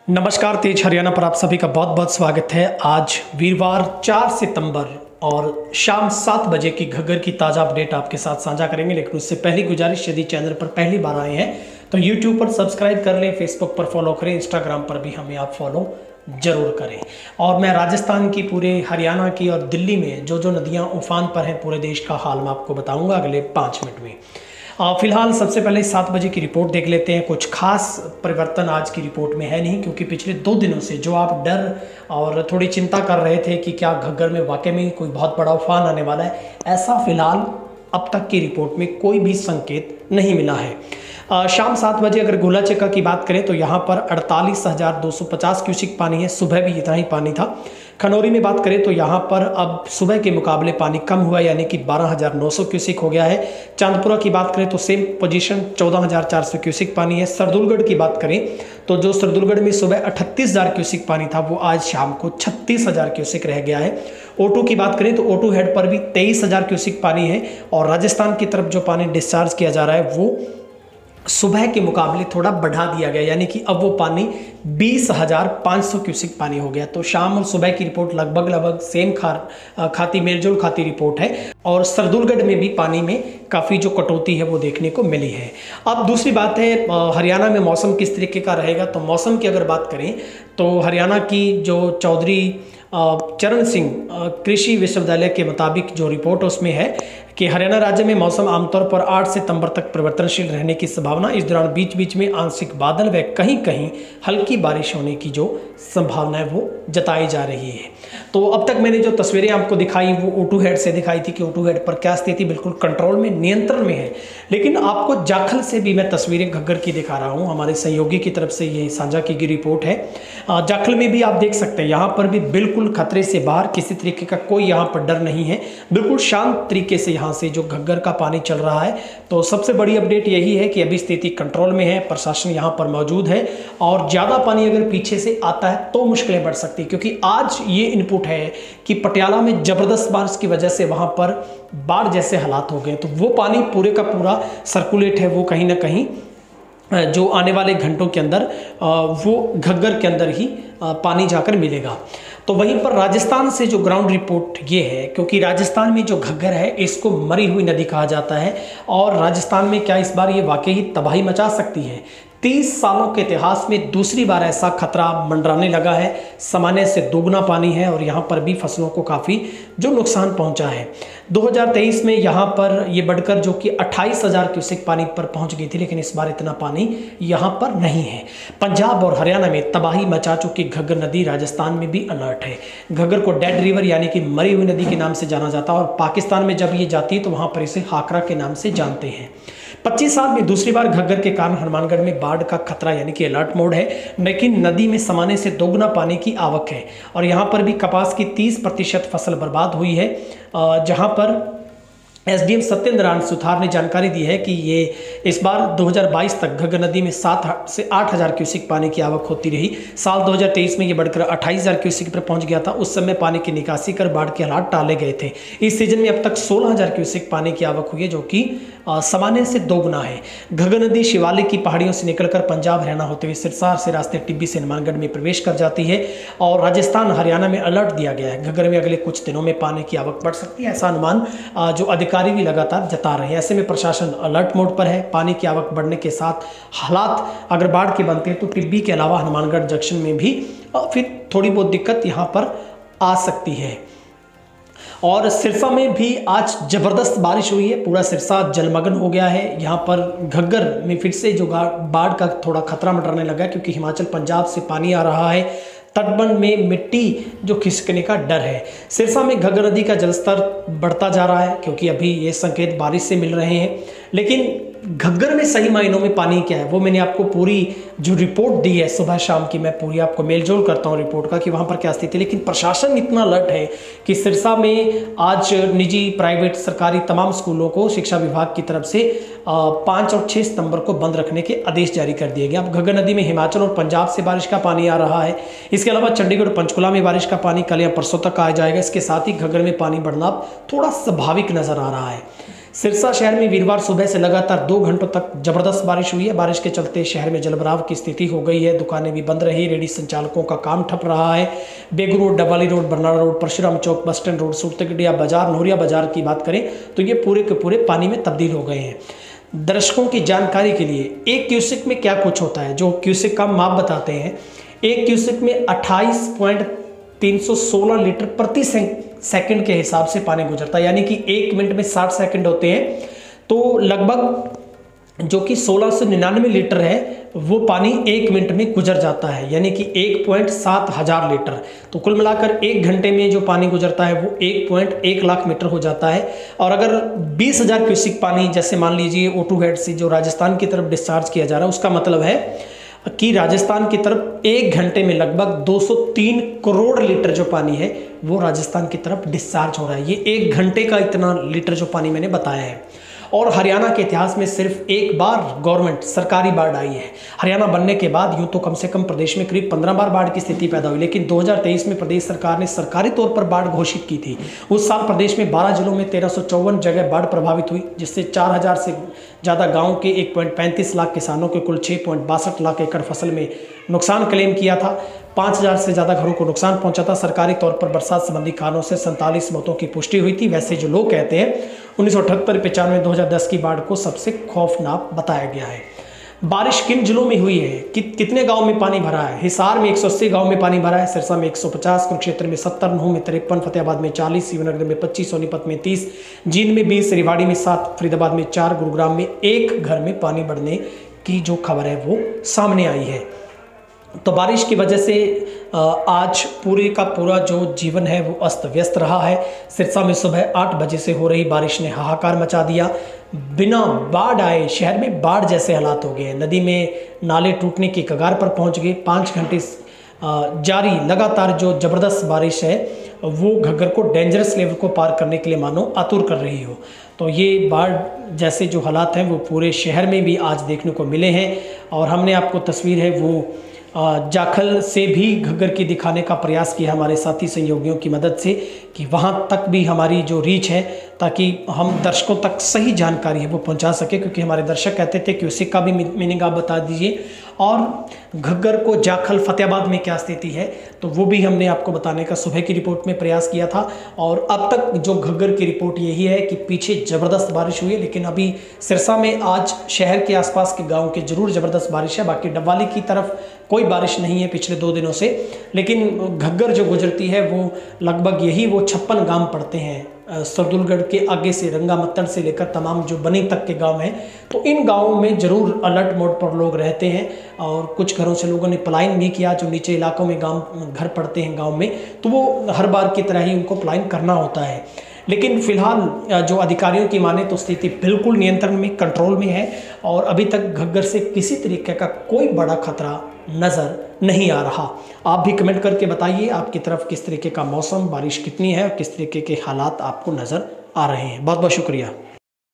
नमस्कार, तेज हरियाणा पर आप सभी का बहुत बहुत स्वागत है। आज वीरवार 4 सितंबर और शाम 7 बजे की घग्गर की ताज़ा अपडेट आपके साथ साझा करेंगे। लेकिन उससे पहली गुजारिश, यदि चैनल पर पहली बार आए हैं तो यूट्यूब पर सब्सक्राइब कर लें, फेसबुक पर फॉलो करें, इंस्टाग्राम पर भी हमें आप फॉलो जरूर करें। और मैं राजस्थान की, पूरे हरियाणा की और दिल्ली में जो नदियाँ उफान पर हैं, पूरे देश का हाल मैं आपको बताऊँगा अगले 5 मिनट में। फिलहाल सबसे पहले 7 बजे की रिपोर्ट देख लेते हैं। कुछ खास परिवर्तन आज की रिपोर्ट में है नहीं, क्योंकि पिछले 2 दिनों से जो आप डर और थोड़ी चिंता कर रहे थे कि क्या घग्गर में वाकई में कोई बहुत बड़ा उफान आने वाला है, ऐसा फिलहाल अब तक की रिपोर्ट में कोई भी संकेत नहीं मिला है। शाम 7 बजे अगर गोला चक्का की बात करें तो यहाँ पर 48,250 क्यूसिक पानी है। सुबह भी इतना ही पानी था। खनौरी में बात करें तो यहाँ पर अब सुबह के मुकाबले पानी कम हुआ, यानी कि 12,900 क्यूसिक हो गया है। चांदपुरा की बात करें तो सेम पोजीशन 14,400 क्यूसिक पानी है। सरदुलगढ़ की बात करें तो जो सरदुलगढ़ में सुबह 38,000 क्यूसिक पानी था, वो आज शाम को 36,000 क्यूसिक रह गया है। ओटू की बात करें तो ओटू हेड पर भी 23,000 क्यूसिक पानी है। और राजस्थान की तरफ जो पानी डिस्चार्ज किया जा रहा है वो सुबह के मुकाबले थोड़ा बढ़ा दिया गया, यानी कि अब वो पानी 20,500 क्यूसिक पानी हो गया। तो शाम और सुबह की रिपोर्ट लगभग सेम मेलजोल खाती रिपोर्ट है। और सरदुलगढ़ में भी पानी में काफ़ी जो कटौती है वो देखने को मिली है। अब दूसरी बात है, हरियाणा में मौसम किस तरीके का रहेगा। तो मौसम की अगर बात करें तो हरियाणा की जो चौधरी चरण सिंह कृषि विश्वविद्यालय के मुताबिक जो रिपोर्ट उसमें है कि हरियाणा राज्य में मौसम आमतौर पर 8 सितंबर तक परिवर्तनशील रहने की संभावना। इस दौरान बीच बीच में आंशिक बादल व कहीं कहीं हल्की बारिश होने की जो संभावना है वो जताई जा रही है। तो अब तक मैंने जो तस्वीरें आपको दिखाई वो ओटू हेड से दिखाई थी कि ओटू हेड पर क्या स्थिति बिल्कुल कंट्रोल में, नियंत्रण में है। लेकिन आपको जाखल से भी मैं तस्वीरें घग्गर की दिखा रहा हूँ। हमारे सहयोगी की तरफ से ये साझा की गई रिपोर्ट है। जाखल में भी आप देख सकते हैं, यहाँ पर भी बिल्कुल खतरे से बाहर, किसी तरीके का कोई यहाँ पर डर नहीं है। बिल्कुल शांत तरीके से यहाँ से जो घग्गर का पानी चल रहा है। तो सबसे बड़ी अपडेट यही है कि अभी स्थिति कंट्रोल में है, प्रशासन यहाँ पर मौजूद है। और ज़्यादा पानी अगर पीछे से आता है तो मुश्किलें बढ़ सकती है, क्योंकि आज ये इनपुट है कि पटियाला में जबरदस्त बारिश की वजह से वहाँ पर बाढ़ जैसे हालात हो गए। तो वो पानी पूरे का पूरा सर्कुलेट है, वो कहीं ना कहीं जो आने वाले घंटों के अंदर वो घग्गर के अंदर ही पानी जाकर मिलेगा। तो वहीं पर राजस्थान से जो ग्राउंड रिपोर्ट ये है, क्योंकि राजस्थान में जो घग्गर है इसको मरी हुई नदी कहा जाता है। और राजस्थान में क्या इस बार ये वाकई ही तबाही मचा सकती है। 30 सालों के इतिहास में दूसरी बार ऐसा खतरा मंडराने लगा है। सामान्य से दोगुना पानी है और यहाँ पर भी फसलों को काफ़ी जो नुकसान पहुँचा है। 2023 में यहाँ पर ये बढ़कर जो कि 28,000 क्यूसेक पानी पर पहुँच गई थी, लेकिन इस बार इतना पानी यहाँ पर नहीं है। पंजाब और हरियाणा में तबाही मचा चुकी घग्गर नदी राजस्थान में भी अलर्ट है। घग्गर को डेड रिवर यानी कि मरी हुई नदी के नाम से जाना जाता है। और पाकिस्तान में जब ये जाती है तो वहाँ पर इसे हाकरा के नाम से जानते हैं। 25 साल में दूसरी बार घग्गर के कारण हनुमानगढ़ में बाढ़ का खतरा यानी कि अलर्ट मोड है। लेकिन नदी में सामान्य से दोगुना पानी की आवक है। और यहाँ पर भी कपास की 30% फसल बर्बाद हुई है। जहाँ पर एसडीएम सत्येंद्र सुथार ने जानकारी दी है कि ये इस बार 2022 तक घग्गर नदी में 7 से 8,000 क्यूसिक पानी की आवक होती रही। साल 2023 में ये बढ़कर 28,000 क्यूसिक पर पहुंच गया था। उस समय पानी की निकासी कर बाढ़ के हालात टाले गए थे। इस सीजन में अब तक 16,000 क्यूसिक पानी की आवक हुई है, जो कि सामान्य से दोगुना है। घग्गर नदी शिवालिक की पहाड़ियों से निकलकर पंजाब हरियाणा होते हुए सिरसा से रास्ते टिब्बी से हनुमानगढ़ में प्रवेश कर जाती है। और राजस्थान हरियाणा में अलर्ट दिया गया है। घग्गर में अगले कुछ दिनों में पानी की आवक बढ़ सकती है, ऐसा अनुमान जो अधिकारी भी लगातार जता रहे हैं। ऐसे में प्रशासन अलर्ट मोड पर है। पानी की आवक बढ़ने के साथ हालात अगर बाढ़ के बनते हैं तो टिब्बी के अलावा हनुमानगढ़ जंक्शन में भी फिर थोड़ी बहुत दिक्कत यहाँ पर आ सकती है। और सिरसा में भी आज जबरदस्त बारिश हुई है। पूरा सिरसा जलमग्न हो गया है। यहाँ पर घग्गर में फिर से जो बाढ़ का थोड़ा खतरा मंडराने लगा, क्योंकि हिमाचल पंजाब से पानी आ रहा है। तटबंध में मिट्टी जो खिसकने का डर है। सिरसा में घग्गर नदी का जलस्तर बढ़ता जा रहा है, क्योंकि अभी ये संकेत बारिश से मिल रहे हैं। लेकिन घग्गर में सही मायनों में पानी क्या है वो मैंने आपको पूरी जो रिपोर्ट दी है सुबह शाम की, मैं पूरी आपको मेलजोल करता हूँ रिपोर्ट का कि वहाँ पर क्या स्थिति है। लेकिन प्रशासन इतना अलर्ट है कि सिरसा में आज निजी, प्राइवेट, सरकारी तमाम स्कूलों को शिक्षा विभाग की तरफ से 5 और 6 सितंबर को बंद रखने के आदेश जारी कर दिए गए। अब घग्गर नदी में हिमाचल और पंजाब से बारिश का पानी आ रहा है। इसके अलावा चंडीगढ़ और पंचकुला में बारिश का पानी कल या परसों तक आ जाएगा। इसके साथ ही घग्गर में पानी बढ़ना थोड़ा स्वाभाविक नजर आ रहा है। सिरसा शहर में वीरवार सुबह से लगातार 2 घंटों तक जबरदस्त बारिश हुई है। बारिश के चलते शहर में जलभराव की स्थिति हो गई है। दुकानें भी बंद रही, रेहड़ी संचालकों का काम ठप रहा है। Begu road, Dabwali road, Barnala road, Parshuram Chowk, bus stand road, सुरतगढ़िया बाजार, नोहरिया बाजार की बात करें तो ये पूरे के पूरे पानी में तब्दील हो गए हैं। दर्शकों की जानकारी के लिए एक क्यूसेक में क्या कुछ होता है, जो क्यूसेक का माप बताते हैं। एक क्यूसेक में 28.316 लीटर प्रति सेकंड के हिसाब से पानी गुजरता है, यानी कि 1 मिनट में 60 सेकंड होते हैं, तो लगभग जो कि 1699 लीटर है वो पानी 1 मिनट में गुजर जाता है, यानी कि 1.7 हजार लीटर। तो कुल मिलाकर 1 घंटे में जो पानी गुजरता है वो 1.1 लाख मीटर हो जाता है। और अगर 20,000 क्यूसिक पानी जैसे मान लीजिए O2 हेड से जो राजस्थान की तरफ डिस्चार्ज किया जा रहा है, उसका मतलब है कि राजस्थान की तरफ 1 घंटे में लगभग 203 करोड़ लीटर जो पानी है वो राजस्थान की तरफ डिस्चार्ज हो रहा है। ये 1 घंटे का इतना लीटर जो पानी मैंने बताया है। और हरियाणा के इतिहास में सिर्फ एक बार गवर्नमेंट सरकारी बाढ़ आई है। हरियाणा बनने के बाद यूँ तो कम से कम प्रदेश में करीब 15 बार बाढ़ की स्थिति पैदा हुई, लेकिन 2023 में प्रदेश सरकार ने सरकारी तौर पर बाढ़ घोषित की थी। उस साल प्रदेश में 12 जिलों में 1354 जगह बाढ़ प्रभावित हुई, जिससे 4000 से ज़्यादा गाँव के 1.35 लाख किसानों के कुल 6.62 लाख एकड़ फसल में नुकसान क्लेम किया था। 5000 से ज़्यादा घरों को नुकसान पहुंचा था। सरकारी तौर पर बरसात संबंधी कारणों से 47 मौतों की पुष्टि हुई थी। वैसे जो लोग कहते हैं 1978, 95, 2010 की बाढ़ को सबसे खौफनाक बताया गया है। बारिश किन जिलों में हुई है, कितने गांव में पानी भरा है? हिसार में 180 गांव में पानी भरा है, सिरसा में 150, कुरुक्षेत्र में 70, नूंह में 53, फतेहाबाद में 40, शिवनगर में 25, सोनीपत में 30, जींद में 20, रेवाड़ी में 7, फरीदाबाद में 4, गुरुग्राम में 1 घर में पानी बढ़ने की जो खबर है वो सामने आई है। तो बारिश की वजह से आज पूरे का पूरा जो जीवन है वो अस्त व्यस्त रहा है। सिरसा में सुबह 8 बजे से हो रही बारिश ने हाहाकार मचा दिया। बिना बाढ़ आए शहर में बाढ़ जैसे हालात हो गए। नदी में नाले टूटने की कगार पर पहुंच गए। 5 घंटे जारी लगातार जो ज़बरदस्त बारिश है वो घग्गर को डेंजरस लेवल को पार करने के लिए मानो आतुर कर रही हो। तो ये बाढ़ जैसे जो हालात हैं वो पूरे शहर में भी आज देखने को मिले हैं। और हमने आपको तस्वीर है वो जाखल से भी घग्गर की दिखाने का प्रयास किया हमारे साथी सहयोगियों की मदद से, कि वहाँ तक भी हमारी जो रीच है ताकि हम दर्शकों तक सही जानकारी है वो पहुँचा सके, क्योंकि हमारे दर्शक कहते थे कि उसी का भी मीनिंग आप बता दीजिए। और घग्गर को जाखल फतेहाबाद में क्या स्थिति है तो वो भी हमने आपको बताने का सुबह की रिपोर्ट में प्रयास किया था। और अब तक जो घग्गर की रिपोर्ट यही है कि पीछे ज़बरदस्त बारिश हुई है, लेकिन अभी सिरसा में आज शहर के आसपास के गांव के जरूर ज़बरदस्त बारिश है। बाकी डबवाली की तरफ कोई बारिश नहीं है पिछले 2 दिनों से, लेकिन घग्गर जो गुजरती है वो लगभग यही वो 56 गांव पड़ते हैं। सरदुलगढ़ के आगे से रंगामत्तन से लेकर तमाम जो बनी तक के गांव हैं, तो इन गांवों में ज़रूर अलर्ट मोड पर लोग रहते हैं। और कुछ घरों से लोगों ने पलायन भी किया, जो नीचे इलाकों में घर पड़ते हैं गांव में, तो वो हर बार की तरह ही उनको पलायन करना होता है। लेकिन फिलहाल जो अधिकारियों की माने तो स्थिति बिल्कुल नियंत्रण में, कंट्रोल में है। और अभी तक घग्गर से किसी तरीके का कोई बड़ा खतरा नज़र नहीं आ रहा। आप भी कमेंट करके बताइए आपकी तरफ किस तरीके का मौसम, बारिश कितनी है और किस तरीके के हालात आपको नज़र आ रहे हैं। बहुत बहुत शुक्रिया।